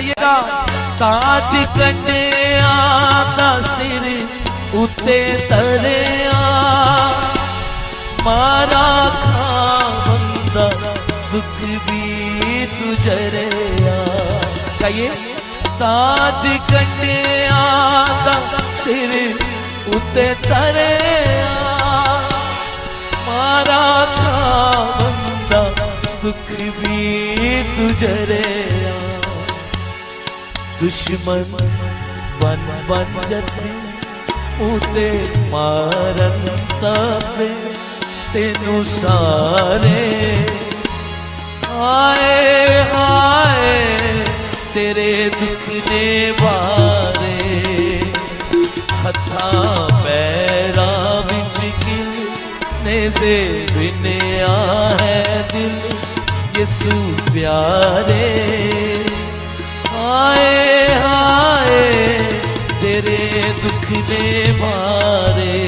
گائیے گا تاج کنڈیاں دا سر اتے تریا مارا کھاوندا دکھ بھی تجریا گائیے تاج کنڈیاں دا سر اتے تریا مارا کھاوندا دکھ بھی تجریا دشمن بن بن جتے اتے مارن تپے تینوں سارے ہائے ہائے تیرے دکھ نے بارے ہتھاں پیراں وچ کلنے سے بنیا ہے دل یسو پیارے ہائے ہائے تیرے دکھ نے بارے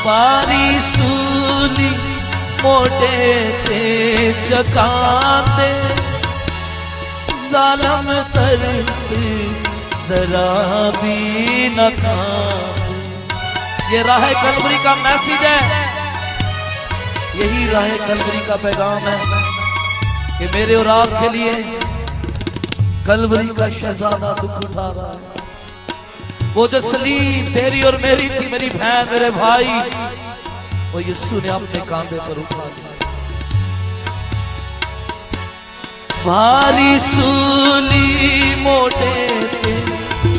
باری سولی موٹے تے چکاتے ظالم ترس ذرا بھی نہ کھاتے یہ راہ کلوری کا میسیج ہے یہی راہ کلوری کا پیغام ہے کہ میرے اور آپ کے لیے کلوری کا شہزادہ دکھ اٹھا رہا ہے وہ جو سلیب تیری اور میری تھی میری بہن میرے بھائی وہ یسوع نے اپنے کاندھے پر اٹھا لیا بھاری سولی موٹے تے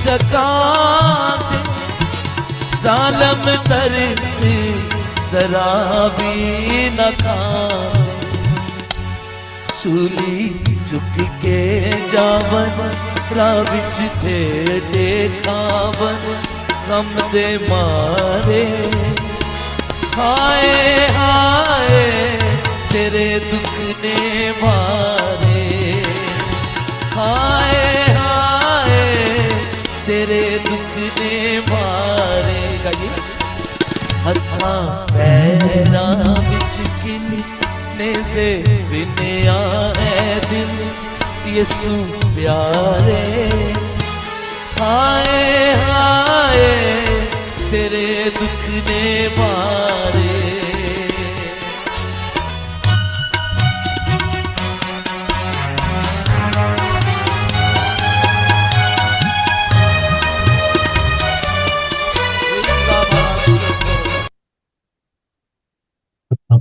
چکاتے ظالم ترس ذرا بھی نہ کھاتے سولی چک کے جاون راہ وچ ٹھیٹے کھاون غم دے مارے ہائے ہائے تیرے دکھ نے مارے ہائے ہائے تیرے دکھ نے مارے گائیے ہتھاں پیراں وچ کلنے سے بنیا ہے دل یسوع پیارے ہائے ہائے تیرے دکھ نے مارے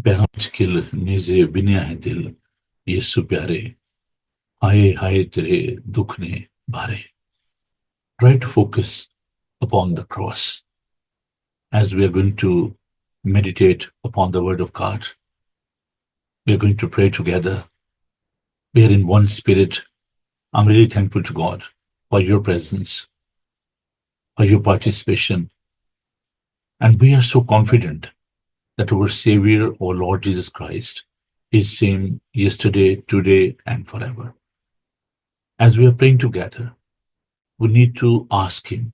پیراں وچ کلنے بنیا ہے دل یسوع پیارے ہائے ہائے تیرے دکھ نے Bahar Try to focus upon the cross as we are going to meditate upon the word of God. We are going to pray together. We are in one spirit. I'm really thankful to God for your presence, for your participation. And we are so confident that our Savior, our Lord Jesus Christ, is same yesterday, today, and forever. As we are praying together, we need to ask Him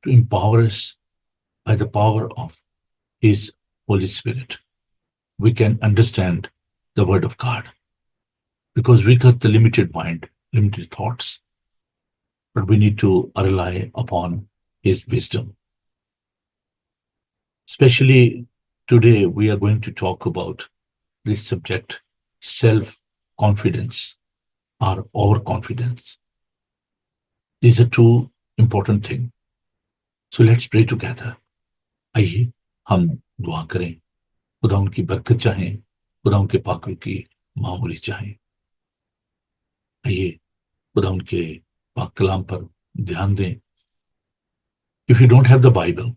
to empower us by the power of His Holy Spirit. We can understand the Word of God because we got the limited mind, limited thoughts, but we need to rely upon His wisdom. Especially today, we are going to talk about this subject, self-confidence or overconfidence. These are two important things. So let's pray together. آئیے ہم دعا کریں خدا ان کی برکت چاہیں خدا ان کے پاکوں کی معمولی چاہیں آئیے خدا ان کے پاک کلام پر دھیان دیں. If you don't have the Bible,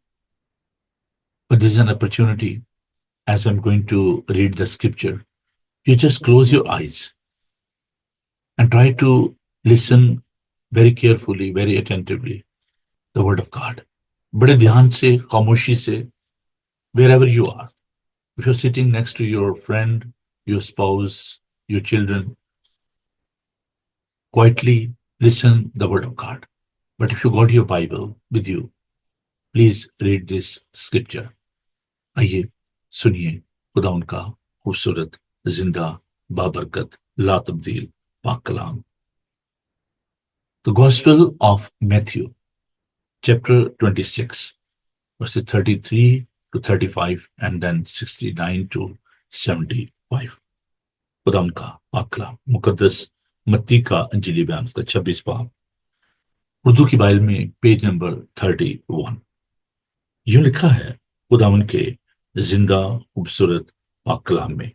but this is an opportunity as I'm going to read the scripture, you just close your eyes and try to listen very carefully, very attentively, the word of God. بڑے دھیان سے, خاموشی سے, wherever you are. If you're sitting next to your friend, your spouse, your children, quietly listen the word of God. But if you got your Bible with you, please read this scripture. آئیے سنیے خدا ان کا خوبصورت, زندہ, بابرکت, لا تبدیل پاک کلام. The Gospel of Matthew, chapter 26, verses 33 to 35 and then 69 to 75. خدا ان کا پاک کلام مقدس متی کا انجیلی بیان, اس کا 26 باب, اردو کی بائبل میں پیج نمبر 31. یوں لکھا ہے خداوند کے زندہ خوبصورت پاک کلام میں.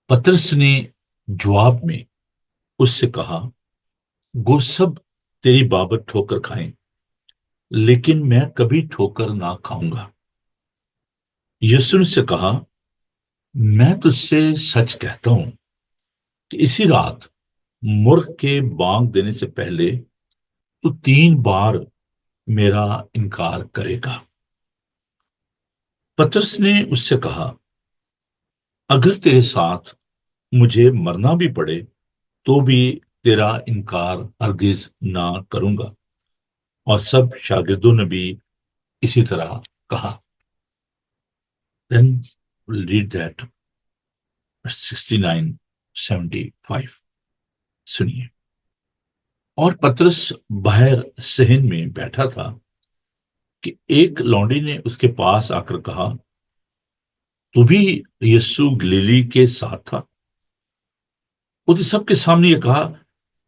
پترس نے جواب میں اس سے کہا, گو سب تیری بابت ٹھوکر کھائیں, لیکن میں کبھی ٹھوکر نہ کھاؤں گا. یسوع نے سے کہا, میں تجھ سے سچ کہتا ہوں کہ اسی رات مرغ کے بانگ دینے سے پہلے تو 3 بار میرا انکار کرے گا. پترس نے اس سے کہا, اگر تیرے ساتھ مجھے مرنا بھی پڑے تو بھی تیرا انکار ہرگز نہ کروں گا. اور سب شاگردوں نے بھی اسی طرح کہا. Then we'll read that 69, 75. سنیے. اور پترس باہر صحن میں بیٹھا تھا کہ ایک لونڈی نے اس کے پاس آ کر کہا, تو بھی یسوع گلیلی کے ساتھ تھا. اس نے سب کے سامنے یہ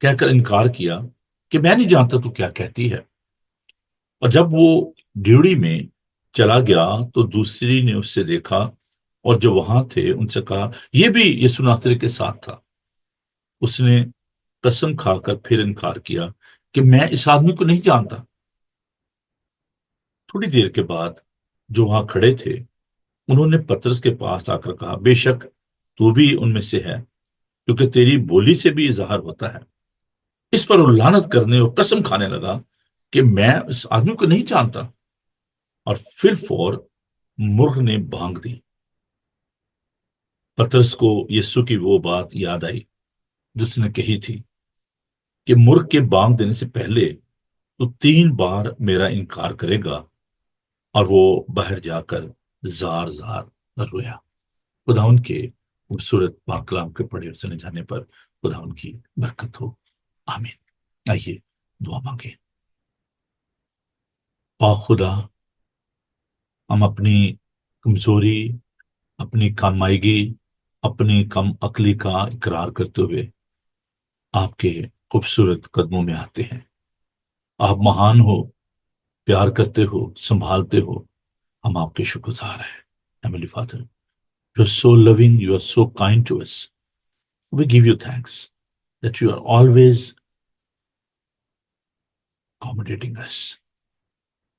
کہہ کر انکار کیا کہ میں نہیں جانتا تو کیا کہتی ہے. اور جب وہ ڈیوڑی میں چلا گیا تو دوسری نے اس سے دیکھا, اور جو وہاں تھے ان سے کہا, یہ بھی یسوع ناصری کے ساتھ تھا. اس نے قسم کھا کر پھر انکار کیا کہ میں اس آدمی کو نہیں جانتا. تھوڑی دیر کے بعد جو وہاں کھڑے تھے انہوں نے پترس کے پاس آ کر کہا, بے شک تو بھی ان میں سے ہے, کیونکہ تیری بولی سے بھی اظہار ہوتا ہے. اس پر وہ لعنت کرنے اور قسم کھانے لگا کہ میں اس آدمی کو نہیں جانتا. اور پھر فور مرغ نے بانگ دی. پترس کو یسوع کی وہ بات یاد آئی جس نے کہی تھی کہ مرغ کے بانگ دینے سے پہلے تو 3 بار میرا انکار کرے گا. اور وہ باہر جا کر زار زار رویا. خداوند کے خوبصورت پاک کلام کے پڑھے اور سنے جانے پر خداوند کی برکت ہو, آمین. آئیے دعا مانگیں. پاک خدا, ہم اپنی کمزوری, اپنی کم آئیگی, اپنی کم عقلی کا اقرار کرتے ہوئے آپ کے خوبصورت قدموں میں آتے ہیں. آپ مہان ہو, پیار کرتے ہو, سنبھالتے ہو, ہم آپ کے شکر گزار ہیں. Heavenly Father, you are so loving, you are so kind to us. We give you thanks that you are always accommodating us.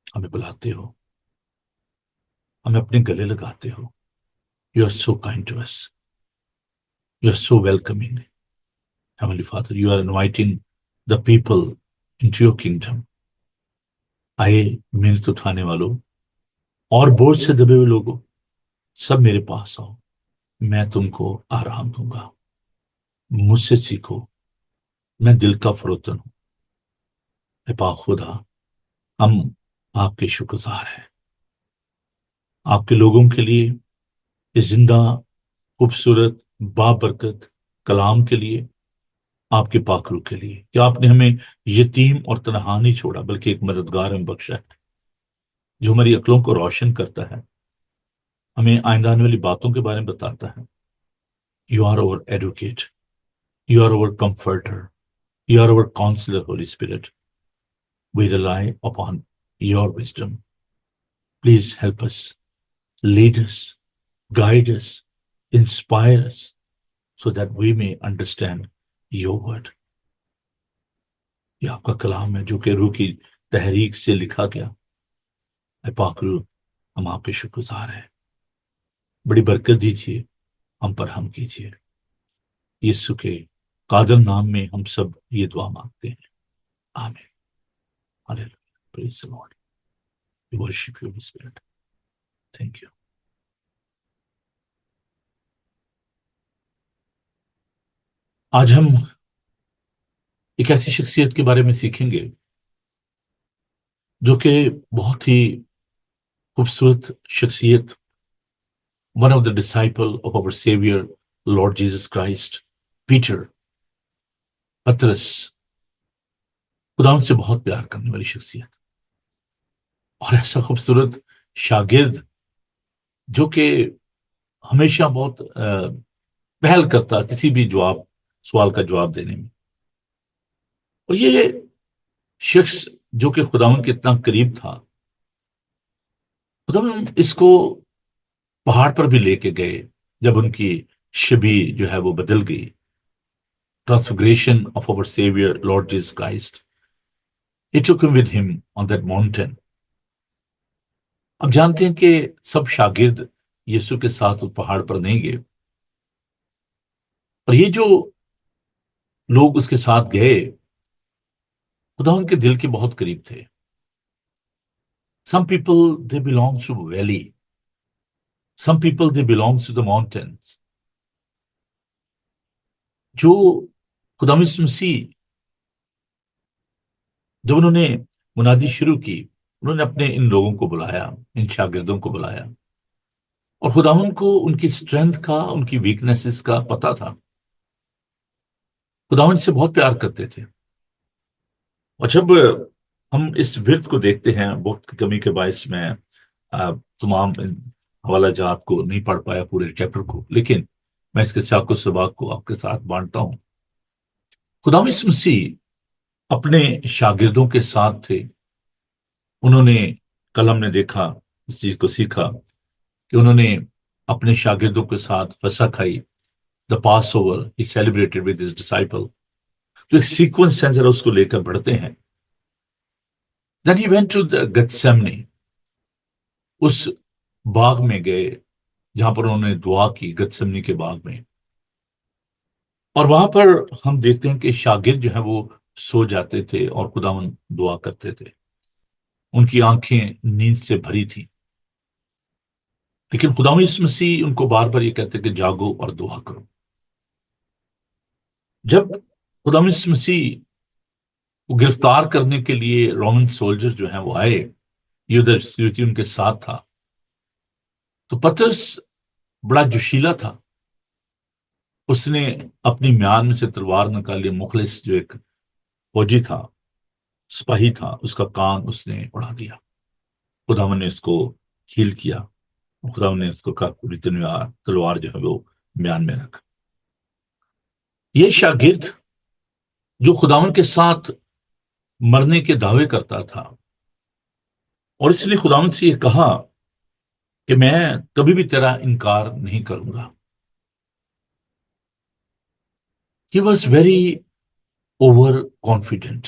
ہمیں بلاتے ہو, ہمیں اپنے گلے لگاتے ہو. You are so kind to us. You are so welcoming. Heavenly Father, you are inviting the people into your kingdom. آئے محنت اٹھانے والوں اور بوجھ سے دبے ہوئے لوگوں, سب میرے پاس آؤ, میں تم کو آرام دوں گا. مجھ سے سیکھو, میں دل کا فروتن ہوں. اے پاک خدا, ہم آپ کے شکر گزار ہیں آپ کے لوگوں کے لیے, اس زندہ خوبصورت بابرکت کلام کے لیے, آپ کے پاک روح کے لیے کہ آپ نے ہمیں یتیم اور تنہا نہیں چھوڑا, بلکہ ایک مددگار ہمیں بخشا ہے جو ہماری عقلوں کو روشن کرتا ہے, ہمیں آئندہ آنے والی باتوں کے بارے میں بتاتا ہے. You are our advocate, you are our comforter, you are our counsellor, holy spirit. We rely upon your wisdom. Please help us, lead us, guide us, inspire us, so that we may understand your word. یہ آپ کا کلام ہے جو کہ روح کی تحریک سے لکھا گیا. اے پاک روح, ہم آپ کے شکر گزار ہیں. بڑی برکت دیجیے, ہم پر ہم کیجیے. یسوع کے قادر نام میں ہم سب یہ دعا مانگتے ہیں، آمین۔ ہاللیلویہ، پریز دی لارڈ، وی ورشپ یو ہالی اسپرٹ، تھینک یو۔ آج ہم ایک ایسی شخصیت کے بارے میں سیکھیں گے جو کہ بہت ہی خوبصورت شخصیت، one of the disciple of our saviour Lord Jesus Christ, Peter, پترس، خدا ان سے بہت پیار کرنے والی شخصیت، اور ایسا خوبصورت شاگرد جو کہ ہمیشہ بہت پہل کرتا کسی بھی سوال کا جواب دینے میں، اور یہ شخص جو کہ خداوند کے اتنا قریب تھا، خداوند اس کو پہاڑ پر بھی لے کے گئے جب ان کی شبیہ جو ہے وہ بدل گئی، transfiguration of our saviour Lord Jesus Christ, he took him with him on that mountain۔ اب جانتے ہیں کہ سب شاگرد یسوع کے ساتھ اس پہاڑ پر نہیں گئے، اور یہ جو لوگ اس کے ساتھ گئے خدا ان کے دل کے بہت قریب تھے۔ Some people they belong to valley, some people they belong to the mountains۔ جو خدا مسیح جب انہوں نے منادی شروع کی، انہوں نے اپنے ان لوگوں کو بلایا، ان شاگردوں کو بلایا، اور خداوند کو ان کی اسٹرینتھ کا، ان کی ویکنیسز کا پتہ تھا۔ خداوند سے بہت پیار کرتے تھے، اور جب ہم اس ورد کو دیکھتے ہیں، وقت کی کمی کے باعث میں تمام حوالہ جات کو نہیں پڑھ پایا، پورے چیپٹر کو، لیکن میں اس کے سیاق و سباق کو آپ کے ساتھ بانٹتا ہوں۔ خدا مسیح اپنے شاگردوں کے ساتھ تھے۔ انہوں نے، کل ہم نے دیکھا، اس چیز کو سیکھا کہ انہوں نے اپنے شاگردوں کے ساتھ فسح کھائی، the Passover he celebrated with his disciple. تو ایک سیکوینس ہے، ذرا اس کو لے کر بڑھتے ہیں۔ Then he went to the Gethsemane، اس باغ میں گئے جہاں پر انہوں نے دعا کی، گتسمنی کے باغ میں، اور وہاں پر ہم دیکھتے ہیں کہ شاگرد جو ہیں وہ سو جاتے تھے اور خداوند دعا کرتے تھے، ان کی آنکھیں نیند سے بھری تھیں، لیکن خداوند یسوع مسیح ان کو بار بار یہ کہتے کہ جاگو اور دعا کرو۔ جب خداوند یسوع مسیح کو گرفتار کرنے کے لیے رومن سولجر جو ہیں وہ آئے، یہودی ان کے ساتھ تھا، تو پترس بڑا جوشیلا تھا، اس نے اپنی میان میں سے تلوار نکالی، مخلص جو ایک فوجی تھا، سپاہی تھا، اس کا کان اس نے اڑا دیا۔ خداوند نے اس کو ہیل کیا، خداوند نے اس کو کہا پوری تلوار جو ہے وہ میان میں رکھ۔ یہ شاگرد جو خداوند کے ساتھ مرنے کے دعوے کرتا تھا، اور اس نے خداوند سے یہ کہا کہ میں کبھی بھی تیرا انکار نہیں کروں گا۔ He was very over confident،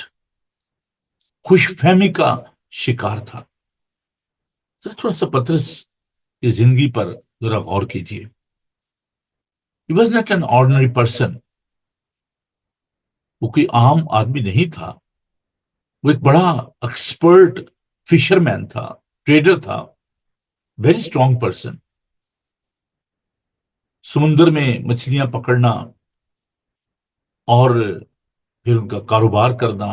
خوش فہمی کا شکار تھا۔ تھوڑا سا پترس کی زندگی پر ذرا غور کیجیے۔ He was not an ordinary person، وہ کوئی عام آدمی نہیں تھا، وہ ایک بڑا ایکسپرٹ فشر مین تھا، ٹریڈر تھا، ویری اسٹرانگ پرسن۔ سمندر میں مچھلیاں پکڑنا اور پھر ان کا کاروبار کرنا۔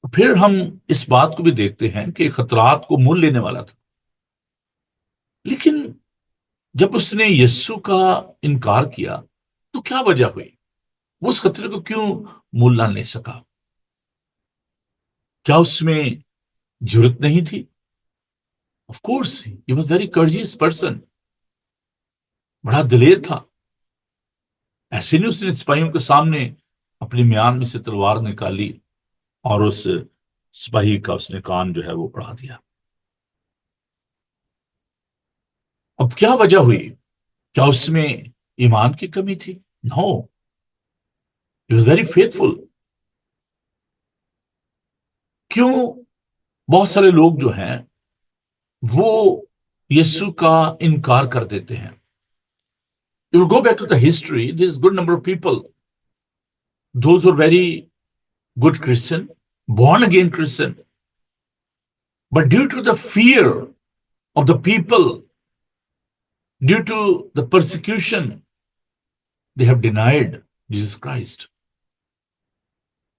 پھر ہم اس بات کو بھی دیکھتے ہیں کہ خطرات کو مول لینے والا تھا، لیکن جب اس نے یسوع کا انکار کیا تو کیا وجہ ہوئی؟ وہ اس خطرے کو کیوں مول نہ لے سکا؟ کیا اس میں جرت نہیں تھی؟ Of course he was very courageous person, بڑا دلیر تھا۔ ایسے نہیں اس نے سپاہیوں کے سامنے اپنی میان میں سے تلوار نکالی اور اس سپاہی کا اس نے کان جو ہے وہ اڑا دیا۔ اب کیا وجہ ہوئی؟ کیا اس میں ایمان کی کمی تھی؟ نو، ہی واز ویری فیتھفل۔ کیوں بہت سارے لوگ جو ہیں وہ یسوع کا انکار کر دیتے ہیں؟ You will go back to the history, there's a good number of people, those who are very good Christian, born again Christian, but due to the fear of the people, due to the persecution, they have denied Jesus Christ.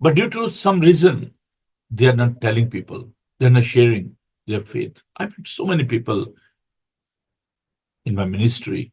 but due to some reason, they are not telling people, they are not sharing their faith. I've met so many people in my ministry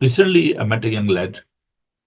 Recently I met a young lad,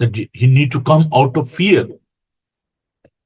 that he need to come out of fear.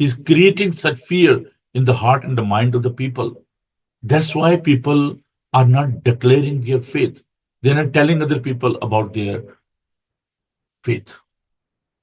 He's creating such fear in the heart and the mind of the people. That's why people are not declaring their faith. They're not telling other people about their faith.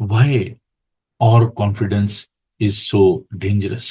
Why our confidence is so dangerous?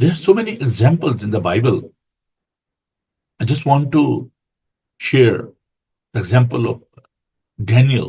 there are so many examples in the Bible. I just want to share the example of Daniel.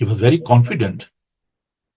he was very confident.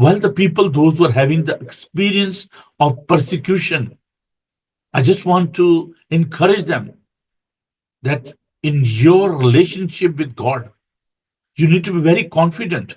While the people, those who are having the experience of persecution, I just want to encourage them that in your relationship with God, you need to be very confident.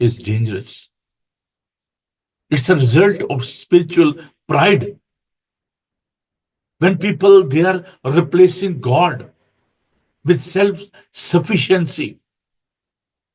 is dangerous? It's a result of spiritual pride. When people, they are replacing God with self-sufficiency.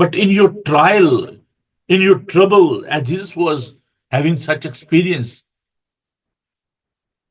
But in your trial, in your trouble, as Jesus was having such experience,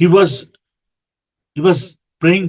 he was praying,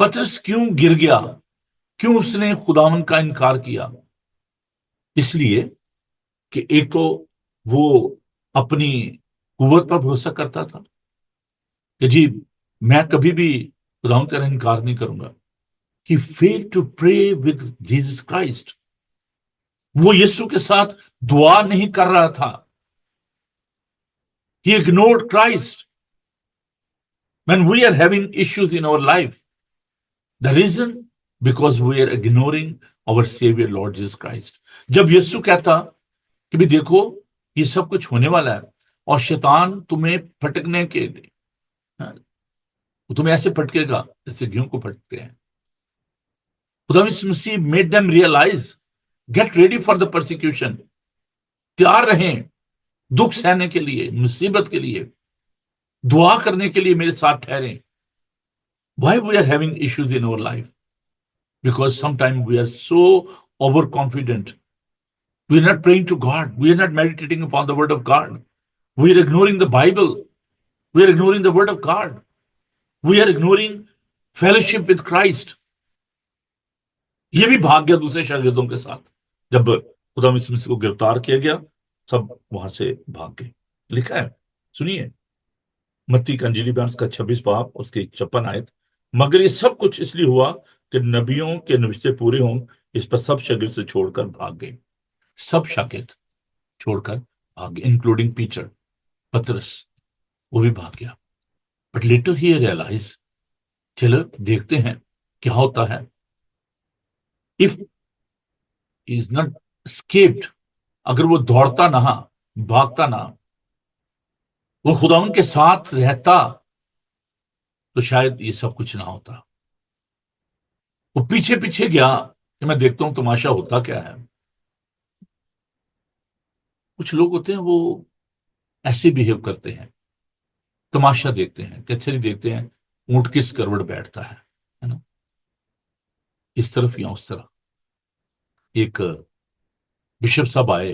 پترس کیوں گر گیا؟ کیوں اس نے خداوند کا انکار کیا؟ اس لیے کہ ایک تو وہ اپنی قوت پر بھروسہ کرتا تھا کہ جی میں کبھی بھی خداوند کا انکار نہیں کروں گا. He failed to pray with Jesus Christ. وہ یسوع کے ساتھ دعا نہیں کر رہا تھا. He ignored Christ. When we are having issues in our life, the reason because we are ignoring our Savior Lord Jesus Christ. جب یسوع کہتا کہ بھی دیکھو یہ سب کچھ ہونے والا ہے اور شیطان تمہیں پھٹکنے کے لیے تمہیں ایسے پھٹکے گا جیسے گیہوں کو پھٹکتے ہیں. خدا مسیح made them realize, get ready for the persecution. تیار رہیں دکھ سہنے کے لیے، مصیبت کے لیے، دعا کرنے کے لیے میرے ساتھ ٹھہریں. Why we are having issues in our life? Because sometimes we are so overconfident. We are not praying to God. We are not meditating upon the word of God. We are ignoring the Bible. We are ignoring the word of God. We are ignoring fellowship with Christ. یہ بھی بھاگ گیا دوسرے شاگردوں کے ساتھ. جب خدا مسیح کو گرفتار کیا گیا سب وہاں سے بھاگ گئے. لکھا ہے، سنیے متی کا انجیلی بیان کا 26 باب اس کی 56 آیت. مگر یہ سب کچھ اس لیے ہوا کہ نبیوں کے نوشتے پورے ہوں. اس پر سب شاگرد سے چھوڑ کر بھاگ گئے. سب شاگرد چھوڑ کر بھاگ گئے انکلوڈنگ پیٹر، پترس، وہ بھی بھاگ گیا. بٹ لیٹر ہی ریئلائز، چلو دیکھتے ہیں کیا ہوتا ہے. If he is not escaped, اگر وہ دوڑتا نہ، بھاگتا نہ، وہ خداوند کے ساتھ رہتا تو شاید یہ سب کچھ نہ ہوتا. وہ پیچھے پیچھے گیا کہ میں دیکھتا ہوں تماشا ہوتا کیا ہے. کچھ لوگ ہوتے ہیں وہ ایسے بہیو کرتے ہیں، تماشا دیکھتے ہیں، کچھری دیکھتے ہیں اونٹ کس کروڑ بیٹھتا ہے نا، اس طرف یا اس طرف. ایک بشپ صاحب آئے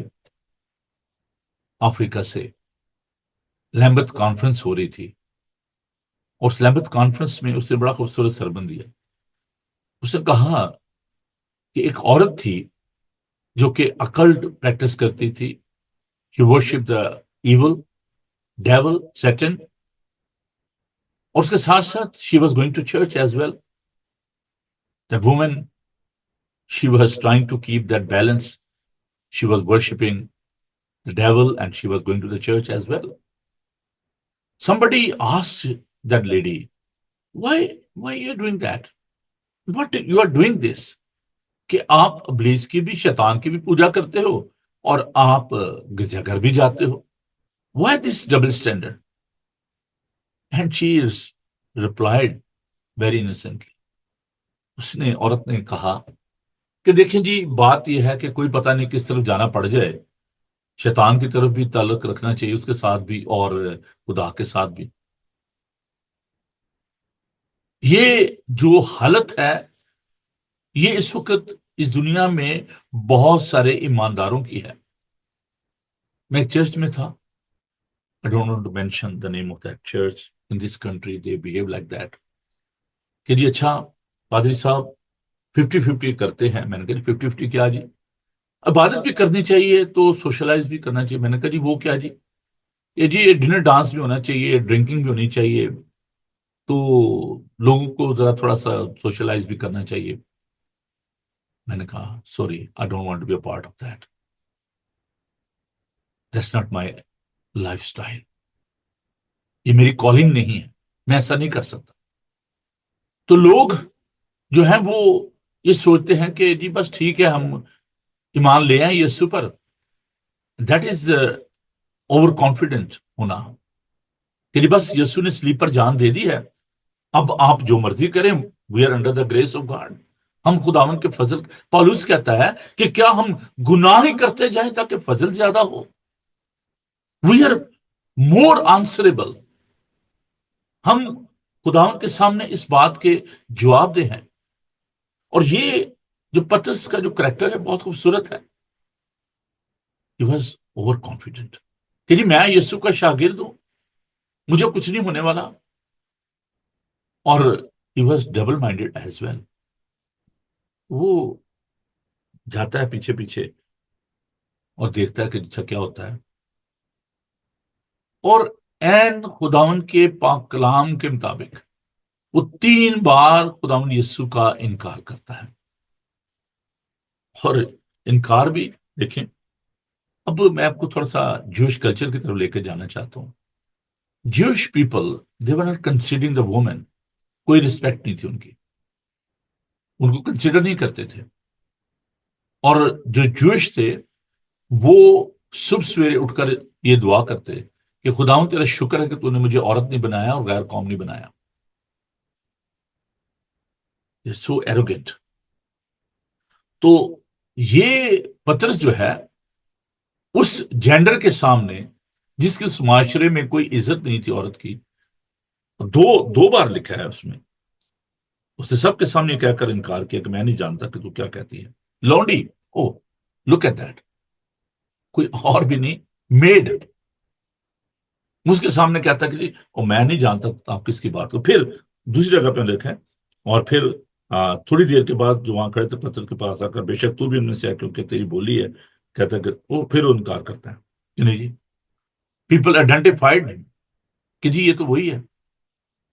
افریقہ سے، لیمبت کانفرنس ہو رہی تھی، اور اس لیمبت کانفرنس میں اس نے بڑا خوبصورت سرمن دیا. اس نے کہا کہ ایک عورت تھی جو کہ اکلٹ پریکٹس کرتی تھی. She worshiped the evil, devil, Satan. اور اس کے ساتھ ساتھ she was going to church as well. The woman, she was trying to keep that balance. She was worshiping the devil and she was going to the church as well. Somebody asked that lady, why you are doing that? What you are doing this? کہ آپ ابلیس کی بھی، شیطان کی بھی پوجا کرتے ہو اور آپ گرجا گھر بھی جاتے ہو. Why this double standard? And she replied very innocently. اس نے، عورت نے کہا کہ دیکھیں جی بات یہ ہے کہ کوئی پتہ نہیں کس طرف جانا پڑ جائے، شیطان کی طرف بھی تعلق رکھنا چاہیے اس کے ساتھ بھی اور خدا کے ساتھ بھی. یہ جو حالت ہے یہ اس وقت اس دنیا میں بہت سارے ایمانداروں کی ہے. میں ایک چرچ میں تھا. I don't want to mention the name of that church. In this country they behave like that. کہ جی اچھا پادری صاحب 50-50 کرتے ہیں. میں نے کہا 50-50 کیا جی؟ عبادت بھی کرنی چاہیے تو سوشلائز بھی کرنا چاہیے. میں نے کہا جی وہ کیا جی؟ یہ جی ڈنر ڈانس بھی ہونا چاہیے، ڈرنکنگ بھی ہونی چاہیے، تو لوگوں کو ذرا تھوڑا سا سوشلائز بھی کرنا چاہیے. میں نے کہا sorry, I don't want to be a part of that. That's not my lifestyle. یہ میری کالنگ نہیں ہے، میں ایسا نہیں کر سکتا. تو لوگ جو ہیں وہ یہ سوچتے ہیں کہ جی بس ٹھیک ہے ہم ایمان لے آئیں یسوع پر. دیٹ از اوور کانفیڈنٹ ہونا کہ جی بس یسوع نے سلیپ پر جان دے دی ہے، اب آپ جو مرضی کریں. We are under the grace of God. ہم خداوند کے فضل. پالوس کہتا ہے کہ کیا ہم گناہ ہی کرتے جائیں تاکہ فضل زیادہ ہو. We are more answerable. ہم خداوند کے سامنے اس بات کے جواب دہ ہیں. اور یہ جو پترس کا جو کریکٹر ہے بہت خوبصورت ہے. He was over confident کہ جی میں یسوع کا شاگرد ہوں، مجھے کچھ نہیں ہونے والا. اور he was double minded as well. وہ جاتا ہے پیچھے پیچھے اور دیکھتا ہے کہ اچھا کیا ہوتا ہے، اور عین خداوند کے پاک کلام کے مطابق وہ 3 بار خداوند یسوع کا انکار کرتا ہے. اور انکار بھی دیکھیں، اب میں آپ کو تھوڑا سا جوش کلچر کی طرف لے کے جانا چاہتا ہوں. جوش people they were not considering the woman. کوئی رسپیکٹ نہیں تھی ان کی، ان کو کنسیڈر نہیں کرتے تھے. اور جو جوش تھے وہ صبح سویرے اٹھ کر یہ دعا کرتے کہ خداوند تیرا شکر ہے کہ تو نے مجھے عورت نہیں بنایا اور غیر قوم نہیں بنایا. سو ایروگینٹ. تو یہ پطرس جو ہے اس جینڈر کے سامنے جس کے اس معاشرے میں کوئی عزت نہیں تھی عورت کی، دو بار لکھا ہے اس میں، اس نے سب کے سامنے کہہ کر انکار کیا کہ میں نہیں جانتا کہ تو کیا کہتی ہے. لونڈی، او لک ایٹ دیٹ، کوئی اور بھی نہیں، میڈ اس کے سامنے کہتا کہ جی میں نہیں جانتا آپ کس کی بات کو. پھر دوسری جگہ پہ لکھا ہے، اور پھر تھوڑی دیر کے بعد جو وہاں کھڑے تھے پتھر کے پاس آ کر، بے شک تو بھی ان میں سے ہے کیونکہ تیری بولی ہے، کہتا کہ وہ پھر انکار کرتا ہے کہ نہیں جی. پیپل آئیڈینٹیفائڈ کہ جی یہ تو وہی ہے.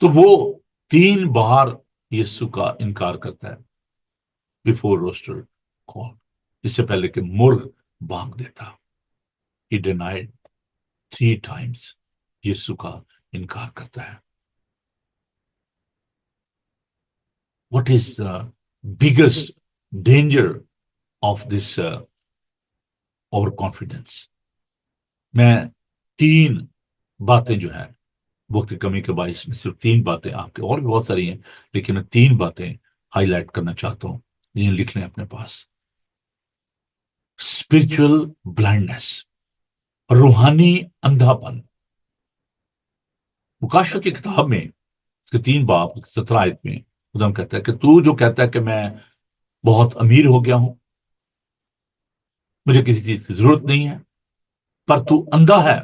تو وہ 3 بار یسوع کا انکار کرتا ہے بفور روسٹر کال، اس سے پہلے کہ مرغ بانگ دیتا. He denied 3 times. یسوع کا انکار کرتا ہے. What is the biggest danger of this overconfidence? میں 3 باتیں جو ہیں وقت کی کمی کے باعث میں صرف 3 باتیں، آپ کے اور بھی بہت ساری ہیں لیکن میں 3 باتیں ہائی لائٹ کرنا چاہتا ہوں، جنہیں لکھ لیں اپنے پاس. اسپرچل بلائنڈنس، روحانی اندھا پن. مکاشفہ کی کتاب میں اس کے 3 باب 17 آیت میں خدا کہتا ہے کہ تو جو کہتا ہے کہ میں بہت امیر ہو گیا ہوں، مجھے کسی چیز کی ضرورت نہیں ہے، پر تو اندھا ہے،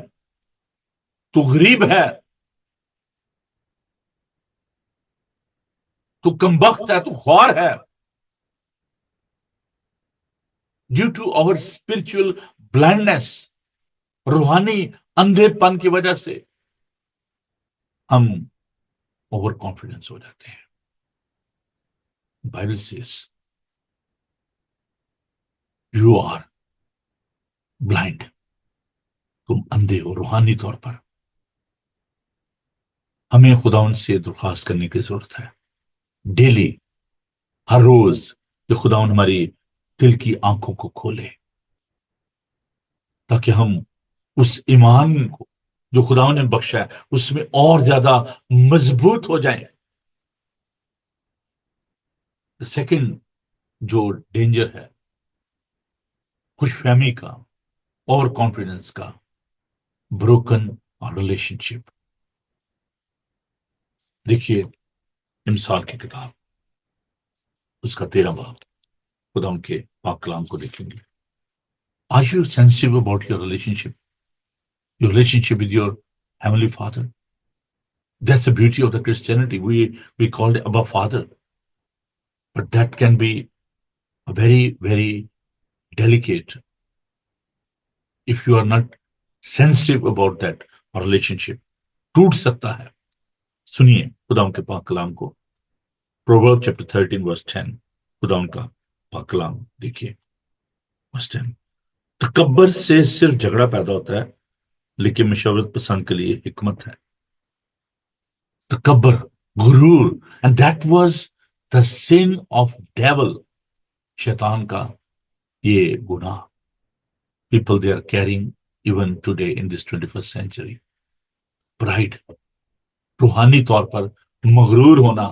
تو غریب ہے، تو کمبخت ہے، تو خوار ہے. Due to our spiritual blindness, روحانی اندھے پن کی وجہ سے ہم اوور کانفیڈنس ہو جاتے ہیں. Bible says you are blind, تم اندھے ہو روحانی طور پر. ہمیں خداوند سے درخواست کرنے کی ضرورت ہے ڈیلی، ہر روز، کہ خداوند ہماری دل کی آنکھوں کو کھولے تاکہ ہم اس ایمان کو جو خداوند نے بخشا ہے اس میں اور زیادہ مضبوط ہو جائیں. سیکنڈ جو ڈینجر ہے خوش فہمی کا، اوور کانفیڈنس کا، بروکن ریلیشن شپ. دیکھیے امثال کی کتاب اس کا 13 باب، خدا ان کے پاک کلام کو دیکھیں گے. Are you sensitive about your relationship with your Heavenly Father? That's the beauty of the Christianity. We call it Abba Father. But that can be a very, very delicate if you are not sensitive about that relationship. ٹوٹ سکتا ہے. سنیے خدا ان کے پاک کلام کو. Proverbs chapter 13 verse 10. خدا ان کا پاک کلام دیکھیے verse 10. تکبر سے صرف جھگڑا پیدا ہوتا ہے لیکن مشورت پسند کے لیے حکمت ہے. تکبر، غرور، and that was the sin of devil. شیطان کا یہ گناہ people they are carrying even today in this 21st century. pride، روحانی طور پر مغرور ہونا.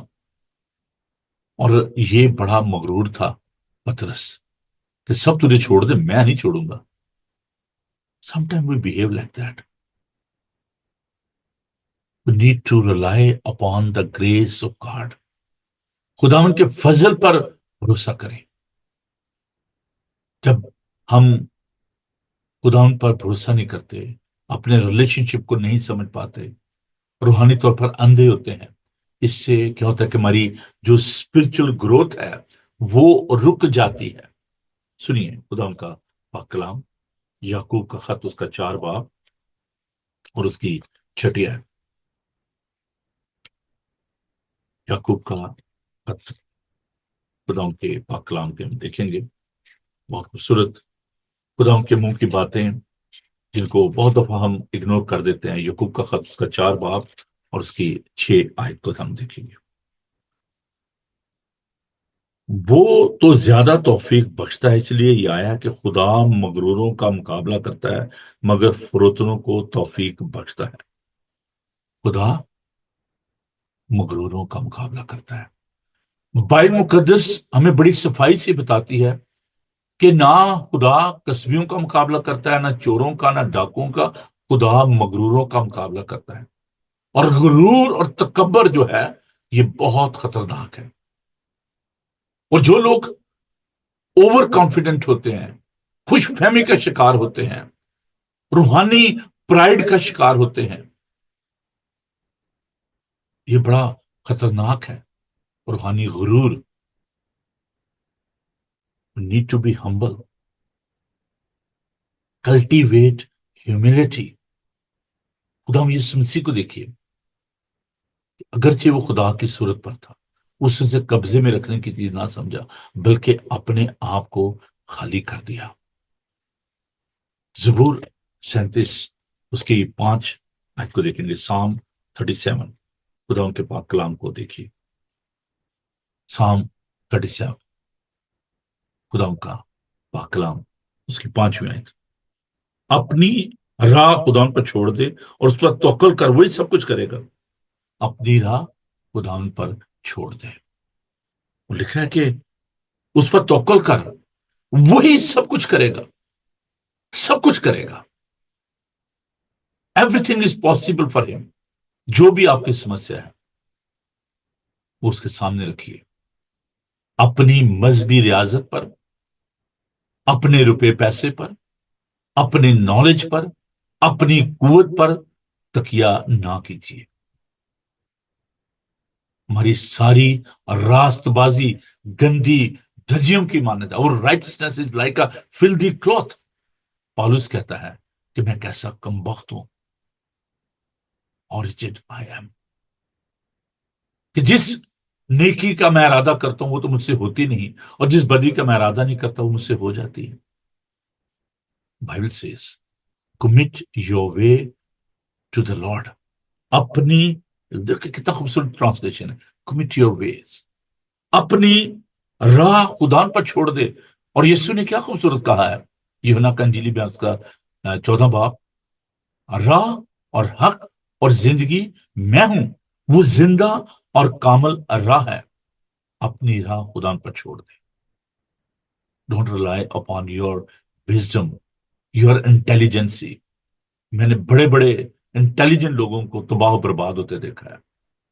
اور یہ بڑا مغرور تھا پطرس کہ سب تجھے چھوڑ دے، میں نہیں چھوڑوں گا. Sometimes we behave like that. We need to rely upon the grace of God. خداوند کے فضل پر بھروسہ کریں. جب ہم خداوند پر بھروسہ نہیں کرتے، اپنے ریلیشن شپ کو نہیں سمجھ پاتے، روحانی طور پر اندھے ہوتے ہیں، اس سے کیا ہوتا ہے کہ ہماری جو اسپرچل گروتھ ہے وہ رک جاتی ہے. سنیے خدا ان کا پاک کلام، یعقوب کا خط، اس کا 4 باب اور اس کی 6 آیت. یعقوب کا خط، خدا ان کے پاک کلام کے ہم دیکھیں گے. بہت خوبصورت خدا ان کے منہ کی باتیں جن کو بہت دفعہ ہم اگنور کر دیتے ہیں. یعقوب کا خط، اس کا 4 باب اور اس کی 6 آیت کو ہم دیکھیں گے. وہ تو زیادہ توفیق بخشتا ہے، اس لیے یہ آیا کہ خدا مغروروں کا مقابلہ کرتا ہے مگر فروتنوں کو توفیق بخشتا ہے. خدا مغروروں کا مقابلہ کرتا ہے. بائبل مقدس ہمیں بڑی صفائی سے بتاتی ہے کہ نہ خدا کسبیوں کا مقابلہ کرتا ہے، نہ چوروں کا، نہ ڈاکوں کا. خدا مغروروں کا مقابلہ کرتا ہے. اور غرور اور تکبر جو ہے یہ بہت خطرناک ہے. اور جو لوگ اوور کانفیڈنٹ ہوتے ہیں، خوش فہمی کا شکار ہوتے ہیں، روحانی پرائڈ کا شکار ہوتے ہیں، یہ بڑا خطرناک ہے. روحانی غرور. Need to be humble, cultivate humility. خدا ہم یسوع مسیح کو دیکھیے، اگرچہ وہ خدا کی صورت پر تھا، اس سے قبضے میں رکھنے کی چیز نہ سمجھا بلکہ اپنے آپ کو خالی کر دیا. زبور 37 اس کی 5 آیت کو دیکھیں گے. سام 37، خدا ان کے پاک کلام کو دیکھیے. سام 37، خدا ان کا پاک کلام، اس کی 5ویں آیت. اپنی راہ خدا ان پر چھوڑ دے اور اس پر توکل کر، وہی سب کچھ کرے گا. اپنی راہ خدا ان پر چھوڑ دے. وہ لکھا ہے کہ اس پر توکل کر، وہی سب کچھ کرے گا. سب کچھ کرے گا. Everything is possible for ہم. جو بھی آپ کی سمسیا ہے وہ اس کے سامنے رکھیے. اپنی مذہبی ریاضت پر، اپنے روپے پیسے پر، اپنے نالج پر، اپنی قوت پر تکیہ نہ کیجیے. ہماری ساری راست بازی گندی دھجیوں کی مانند ہے. اور رائٹسنس از لائک اے فلدی کلوتھ. پالوس کہتا ہے کہ میں کیسا کم بخت ہوں، اوریجڈ آئی ایم، کہ جس نیکی کا میں ارادہ کرتا ہوں وہ تو مجھ سے ہوتی نہیں، اور جس بدی کا میں ارادہ نہیں کرتا وہ مجھ سے ہو جاتی ہے. Bible says commit your way to the Lord. اپنی، دیکھیں کتنا خوبصورت ٹرانسلیشن ہے، commit your ways. اپنی راہ خدا پر چھوڑ دے. اور یسوع نے کیا خوبصورت کہا ہے، یوحنا کا انجیلی بیان اس کا 14 باب، راہ اور حق اور زندگی میں ہوں، وہ زندہ اور کامل راہ ہے. اپنی راہ خدا پر چھوڑ دے. Don't rely upon your wisdom, your intelligence. میں نے بڑے بڑے انٹیلیجنٹ لوگوں کو تباہ و برباد ہوتے دیکھا ہے.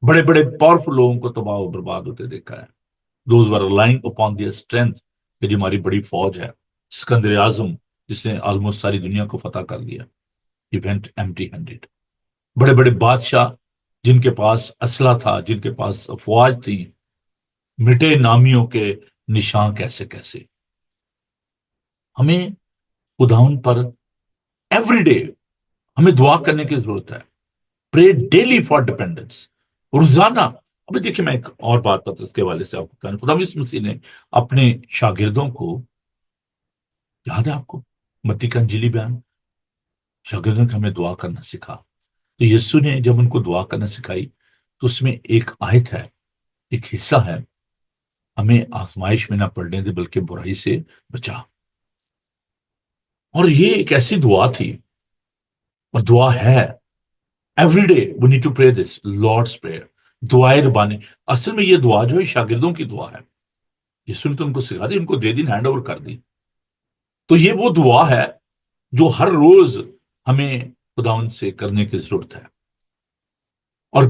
بڑے بڑے پاورفل لوگوں کو تباہ و برباد ہوتے دیکھا ہے. Those were relying upon their strength، کہ جو ہماری بڑی فوج ہے. سکندر اعظم جس نے آلموسٹ ساری دنیا کو فتح کر لیا، he went empty handed. بڑے بڑے بادشاہ جن کے پاس اسلحہ تھا، جن کے پاس افواج تھی، مٹے نامیوں کے نشان کیسے کیسے. ہمیں خداوند پر ایوری ڈے ہمیں دعا کرنے کی ضرورت ہے. پرے ڈیلی فار ڈیپینڈنس. روزانہ. ابھی دیکھیں میں ایک اور بات پترس کے حوالے سے آپ کو کہوں. خدا یسوع مسیح نے اپنے شاگردوں کو، یاد ہے آپ کو متی کا انجیلی بیان، شاگردوں کو ہمیں دعا کرنا سکھا. تو یسوع نے جب ان کو دعا کرنا سکھائی تو اس میں ایک آیت ہے، ایک حصہ ہے، ہمیں آزمائش میں نہ پڑنے دے بلکہ برائی سے بچا. اور یہ ایک ایسی دعا تھی اور دعا ہے. Every day we need to pray this Lord's prayer, دعائے ربانی. اصل میں یہ دعا جو ہے شاگردوں کی دعا ہے. یسوع نے تو ان کو سکھا دی، ان کو دے دی، ہینڈ اوور کر دی. تو یہ وہ دعا ہے جو ہر روز ہمیں خداوند سے کرنے کی ضرورت ہے. اور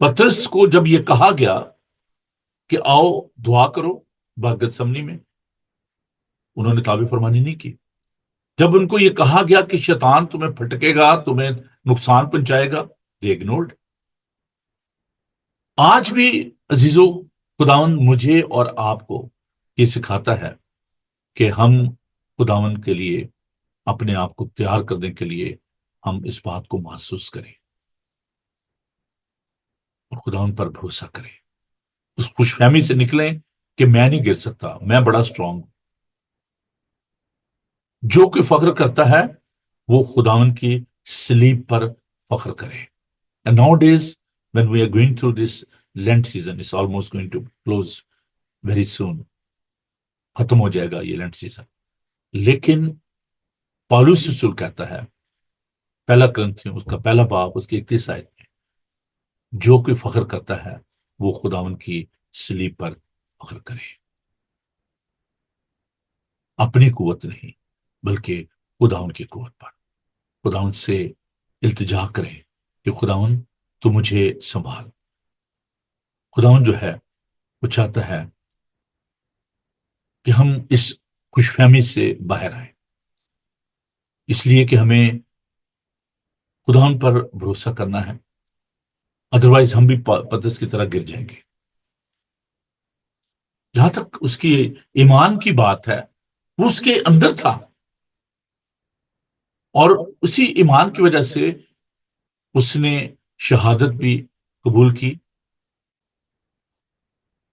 پترس کو جب یہ کہا گیا کہ آؤ دعا کرو باغ گتسمنی میں، انہوں نے تابع فرمانی نہیں کی. جب ان کو یہ کہا گیا کہ شیطان تمہیں پھٹکے گا، تمہیں نقصان پہنچائے گا، they ignored. آج بھی عزیزو خداوند مجھے اور آپ کو یہ سکھاتا ہے کہ ہم خداوند کے لیے اپنے آپ کو تیار کرنے کے لیے ہم اس بات کو محسوس کریں اور خداوند پر بھروسہ کریں، اس خوش فہمی سے نکلیں کہ میں نہیں گر سکتا، میں بڑا اسٹرانگ ہوں۔ جو کوئی فخر کرتا ہے وہ خداوند کی صلیب پر فخر کرے۔ And nowadays, when we are going through this Lent season, it's almost going to close very soon. ختم ہو جائے گا یہ لینٹ سیزن، لیکن پالوس رسول کہتا ہے پہلا کرنتھیوں اس کا پہلا باب اس کی 31 آیت میں، جو کوئی فخر کرتا ہے وہ خداوند کی صلیب پر فخر کرے، اپنی قوت نہیں بلکہ خداوند کی قوت پر۔ خداوند سے التجا کریں کہ خداوند تو مجھے سنبھال۔ خداوند جو ہے وہ چاہتا ہے کہ ہم اس خوش فہمی سے باہر آئیں، اس لیے کہ ہمیں خداوند پر بھروسہ کرنا ہے، ادروائز ہم بھی پترس کی طرح گر جائیں گے۔ جہاں تک اس کی ایمان کی بات ہے، وہ اس کے اندر تھا، اور اسی ایمان کی وجہ سے اس نے شہادت بھی قبول کی۔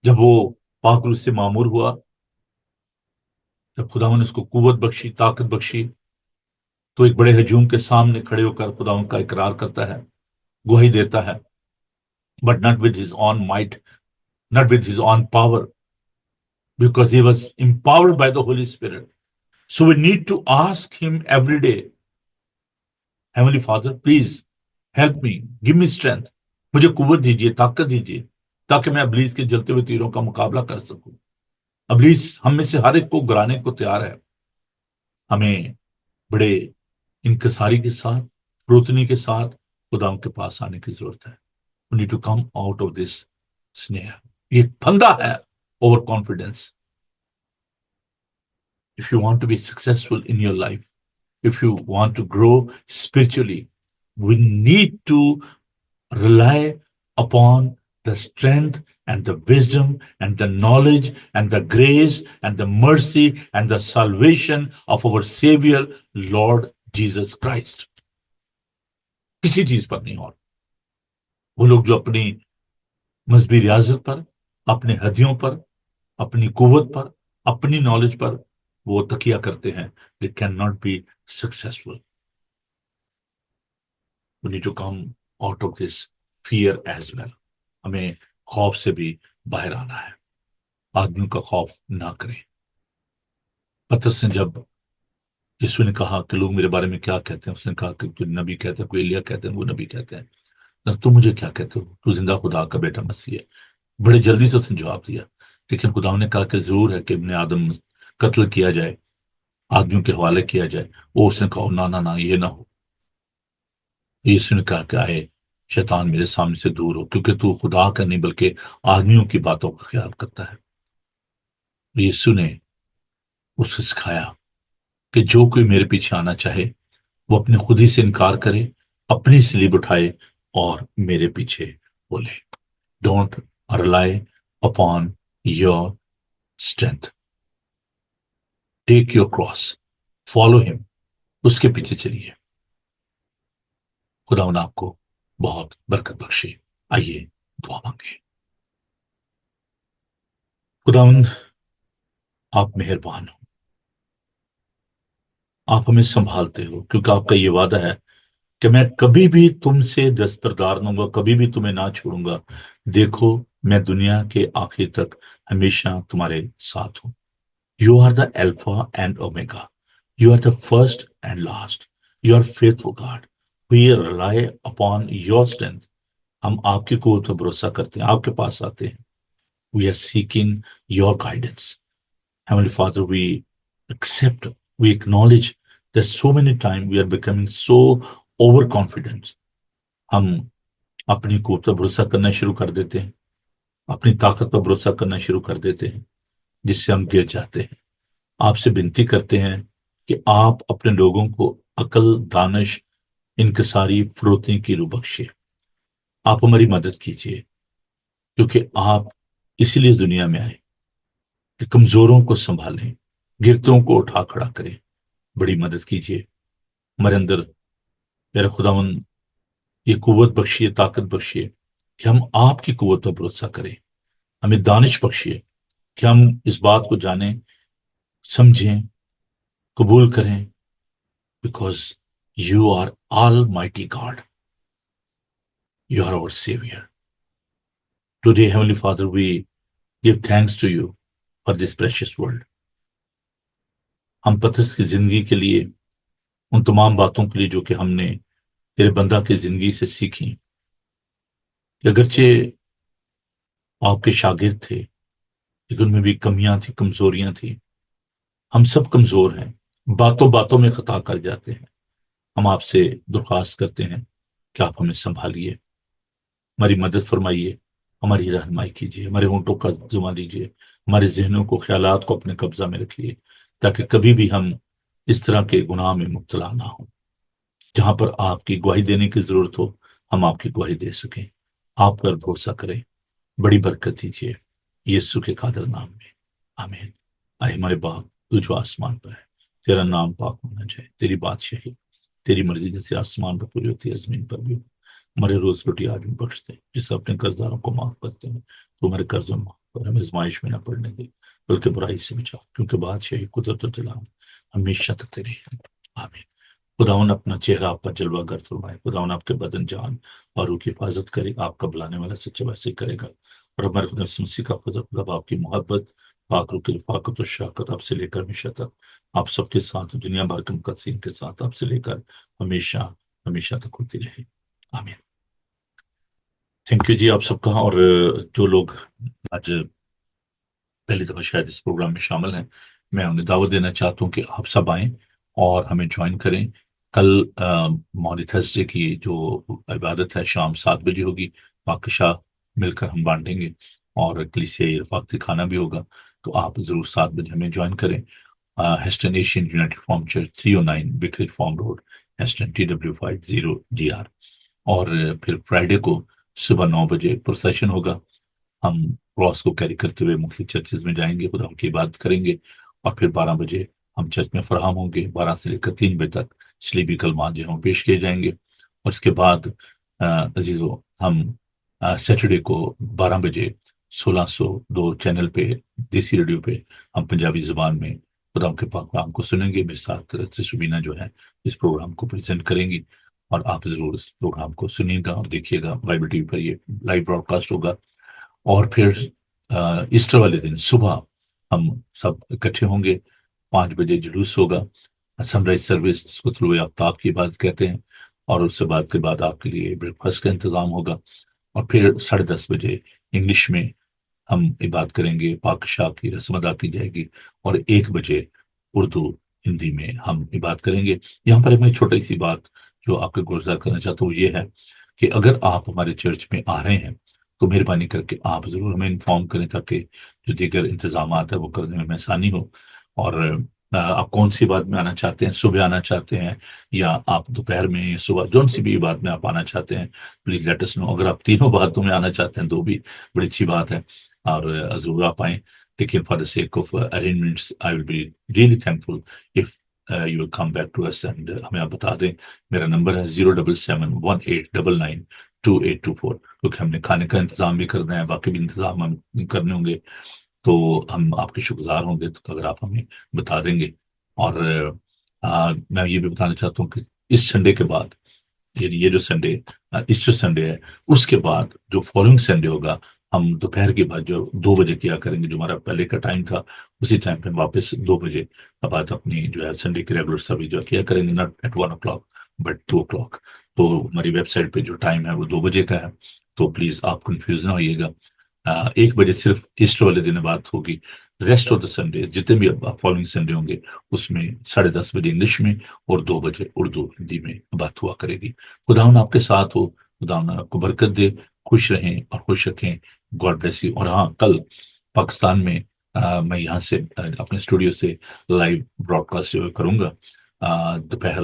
جب وہ پاک روح سے معمور ہوا، جب خداوند نے اس کو قوت بخشی، طاقت بخشی، تو ایک بڑے ہجوم کے سامنے کھڑے ہو کر خداوند کا اقرار کرتا ہے، گواہی دیتا ہے، but not with his own might, not with his own power, because he was empowered by the Holy Spirit. So we need to ask him every day, Heavenly Father, please help me, give me strength. مجھے قوت دیجیے، طاقت دیجیے، تاکہ میں ابلیس کے جلتے ہوئے تیروں کا مقابلہ کر سکوں۔ ابلیس ہم میں سے ہر ایک کو گرانے کو تیار ہے۔ ہمیں بڑے انکساری کے ساتھ، روتنی کے ساتھ خدا کے پاس آنے کی ضرورت ہے۔ We need to come out of this snare. یہ پھندا ہے over confidence. If you want to be successful in your life, if you want to grow spiritually, we need to rely upon the strength and the wisdom and the knowledge and the grace and the mercy and the salvation of our Savior, Lord Jesus Christ. کسی چیز پر نہیں اور۔ وہ لوگ جو اپنی مذہبی ریاضت پر، اپنے ہدیوں پر، اپنی قوت پر، اپنی نالج پر وہ تکیہ کرتے ہیں، they cannot be successful. We need to come out of this fear as well. ہمیں خوف سے بھی باہر آنا ہے، آدمیوں کا خوف نہ کریں۔ پترس نے جب یسوع نے کہا کہ لوگ میرے بارے میں کیا کہتے ہیں، اس نے کہا کہ تو نبی کہتے ہیں، کوئی ایلیا کہتے ہیں، وہ نبی کہتے ہیں، تو مجھے کیا کہتے ہو؟ تو زندہ خدا کا بیٹا مسیح ہے۔ بڑے جلدی سے اس نے جواب دیا، لیکن خدا نے کہا کہ ضرور ہے کہ ابن آدم قتل کیا جائے، آدمیوں کے حوالے کیا جائے۔ وہ اس نے کہا نہ نہ یہ نہ ہو۔ یسوع نے کہا کہ آئے شیطان میرے سامنے سے دور ہو، کیونکہ تو خدا کا نہیں بلکہ آدمیوں کی باتوں کا خیال کرتا ہے۔ یسوع نے اس سے سکھایا کہ جو کوئی میرے پیچھے آنا چاہے وہ اپنے خود ہی سے انکار کرے، اپنی صلیب اٹھائے اور میرے پیچھے بولے۔ Don't rely upon your strength, take your cross, follow ہم، اس کے پیچھے چلیے۔ خداوند آپ کو بہت برکت بخشے۔ آئیے دعا مانگیں۔ خداوند آپ مہربان ہو، آپ ہمیں سنبھالتے ہو، کیونکہ آپ کا یہ وعدہ ہے کہ میں کبھی بھی تم سے دستبردار نہ ہوں گا، کبھی بھی تمہیں نہ چھوڑوں گا۔ دیکھو میں دنیا کے آخر تک ہمیشہ تمہارے ساتھ ہوں۔ You are the alpha and omega, you are the first and last, you are faithful God, we rely upon your strength. ہم آپ کی قوت پر بھروسہ کرتے ہیں، آپ کے پاس آتے ہیں۔ We are seeking your guidance. Heavenly Father, we accept, we acknowledge that so many times we are becoming so overconfident. ہم اپنی قوت پر بھروسہ کرنا شروع کر دیتے ہیں، اپنی طاقت پر بھروسہ کرنا شروع کر دیتے ہیں، جس سے ہم گر جاتے ہیں۔ آپ سے بنتی کرتے ہیں کہ آپ اپنے لوگوں کو عقل، دانش، انکساری، فروتنی کی روح بخشے۔ آپ ہماری مدد کیجیے، کیونکہ آپ اسی لیے اس دنیا میں آئے کہ کمزوروں کو سنبھالیں، گرتوں کو اٹھا کھڑا کریں، بڑی مدد کیجیے ہمارے اندر، میرے خداون یہ قوت بخشیے، طاقت بخشیے کہ ہم آپ کی قوت پر بھروسہ کریں، ہمیں دانش بخشیے کہ ہم اس بات کو جانیں، سمجھیں، قبول کریں، because you are almighty God, you are our Savior. Today, Heavenly Father, we give thanks to you for this precious world. ہم پترس کی زندگی کے لیے، ان تمام باتوں کے لیے جو کہ ہم نے تیرے بندہ کی زندگی سے سیکھی، کہ اگرچہ آپ کے شاگرد تھے لیکن ان میں بھی کمیاں تھیں، کمزوریاں تھیں، ہم سب کمزور ہیں، باتوں باتوں میں خطا کر جاتے ہیں، ہم آپ سے درخواست کرتے ہیں کہ آپ ہمیں سنبھالیے، ہماری مدد فرمائیے، ہماری رہنمائی کیجیے، ہمارے ہونٹوں کا زما دیجیے، ہمارے ذہنوں کو، خیالات کو اپنے قبضہ میں رکھیے، تاکہ کبھی بھی ہم اس طرح کے گناہ میں مبتلا نہ ہوں، جہاں پر آپ کی گواہی دینے کی ضرورت ہو ہم آپ کی گواہی دے سکیں، آپ پر بھروسہ کریں، بڑی برکت دیجیے یسوع کے قادر نام میں، آمین۔ آئے ہمارے باپ تو جو آسمان پر ہے، تیرا نام پاک ہونا چاہیے، تیری بادشاہی، تیری مرضی جیسے آسمان پر پوری ہوتی ہے زمین پر بھی ہو، ہمارے روز روٹی آج ہم بخشتے ہیں جسے اپنے قرضداروں کو معاف کرتے ہیں، تو ہمارے قرض معاف کر، ہمیں آزمائش میں نہ پڑنے دے بلکہ برائی سے بچاؤ، کیونکہ بادشاہی، قدرت و جلال ہمیشہ تک تیری ہے، آمین۔ خداون اپنا چہرہ آپ پر جلوہ گر فرمائے، خداون آپ کے بدن، جان اور روح کی حفاظت کرے، آپ کا بلانے والا سچے ویسے کرے گا، اور ہمارے خدا یسوع مسیح کا فضل، خدا آپ کی محبت، پاک روح کی رفاقت و شفقت آپ سے لے کر ہمیشہ تک آپ سب کے ساتھ، دنیا بھر کے مقدسین کے ساتھ آپ سے لے کر ہمیشہ ہمیشہ تک ہوتی رہے، آمین۔ تھینک یو جی آپ سب کا، اور جو لوگ آج پہلی دفعہ شاید اس پروگرام میں شامل ہیں، میں انہیں دعوت دینا چاہتا ہوں کہ آپ سب آئیں اور ہمیں جوائن کریں۔ کل مونی تھرسڈے کی جو عبادت ہے شام 7 بجے ہوگی، پاک شاہ مل کر ہم بانٹیں گے، اور کلیسیا رفاقتی کھانا بھی ہوگا، تو آپ ضرور 7 بجے ہمیں جوائن کریں۔ Heston Asian United Farm Church 309 Vicarage Farm Road, Heston TW50DR۔ اور پھر فرائیڈے کو صبح 9 بجے پروسیشن ہوگا، ہم کراس کو کیری کرتے ہوئے مختلف چرچز میں جائیں گے، خدا ہم کی عبادت کریں گے، اور پھر 12 بجے ہم چرچ میں فراہم ہوں گے، 12 سے لے کر 3 بجے تک سلیبی کلمات جو ہم پیش کیے جائیں گے، اور اس کے بعد عزیزو ہم سیٹرڈے کو 12 بجے 1602 چینل پہ، دیسی ریڈیو پہ ہم پنجابی زبان میں خدا کے پاک کلام کو سنیں گے، میرے ساتھ سبینہ جو ہے اس پروگرام کو پریزنٹ کریں گی، اور آپ ضرور اس پروگرام کو سنیے گا اور دیکھیے گا، بائبل ٹی وی پر یہ لائیو براڈ کاسٹ ہوگا۔ اور پھر ایسٹر والے دن صبح ہم سب اکٹھے ہوں گے، 5 بجے جلوس ہوگا، سن رائز سروس جس کو طلوع آفتاب کی عبادت کہتے ہیں، اور اس سے بعد کے بعد آپ کے لیے بریک فاسٹ کا انتظام ہوگا، اور پھر 10:30 بجے انگلش میں ہم عبادت کریں گے، پاک شاہ کی رسم ادا کی جائے گی، اور 1 بجے اردو ہندی میں ہم عبادت کریں گے۔ یہاں پر میں چھوٹی سی بات جو آپ کو گزار کرنا چاہتا ہوں یہ ہے کہ اگر آپ ہمارے چرچ میں آ رہے ہیں تو مہربانی کر کے آپ ضرور ہمیں انفارم کریں، تاکہ جو دیگر انتظامات ہیں وہ کرنے میں آسانی ہو، اور آپ کون سی بات میں آنا چاہتے ہیں، صبح آنا چاہتے ہیں یا آپ دوپہر میں یا صبح، جون سی بھی بات میں آپ آنا چاہتے ہیں، پلیز لیٹ اس نو۔ اگر آپ تینوں باتوں میں آنا چاہتے ہیں، دو بھی بڑی اچھی بات ہے، اور ضرور آپ آئیں، لیکن for the sake of arrangements I will be really thankful if you will come back to us, and ہمیں آپ بتا دیں۔ میرا نمبر ہے 07718992824، کیونکہ ہم نے کھانے کا انتظام بھی کرنا ہے، باقی بھی انتظام ہم کرنے ہوں گے، تو ہم آپ کے شکر گزار ہوں گے تو اگر آپ ہمیں بتا دیں گے۔ اور میں یہ بھی بتانا چاہتا ہوں کہ اس سنڈے کے بعد، یہ جو سنڈے ایسٹر سنڈے ہے، اس کے بعد جو فالوئنگ سنڈے ہوگا، ہم دوپہر کے بعد جو 2 بجے کیا کریں گے، جو ہمارا پہلے کا ٹائم تھا، اسی ٹائم پہ واپس 2 بجے بعد اپنی جو ہے سنڈے کی ریگولر سروس جو کیا کریں گے، not at 1 o'clock but 2 o'clock۔ تو ہماری ویب سائٹ پہ جو ٹائم ہے وہ 2 بجے کا ہے، تو پلیز آپ کنفیوز نہ ہوئیے گا۔ 1 بجے صرف ایسٹر والے دن بات ہوگی، ریسٹ آف دا سنڈے جتنے بھی فالوئنگ سنڈے ہوں گے اس میں 10:30 بجے انگلش میں اور 2 بجے اردو ہندی میں بات ہوا کرے گی۔ خداوند آپ کے ساتھ ہو، خداوند آپ کو برکت دے، خوش رہیں اور خوش رکھیں، گاڈ بلیس یو۔ اور ہاں، کل پاکستان میں میں یہاں سے اپنے اسٹوڈیو سے لائیو براڈ کاسٹ کروں گا، دوپہر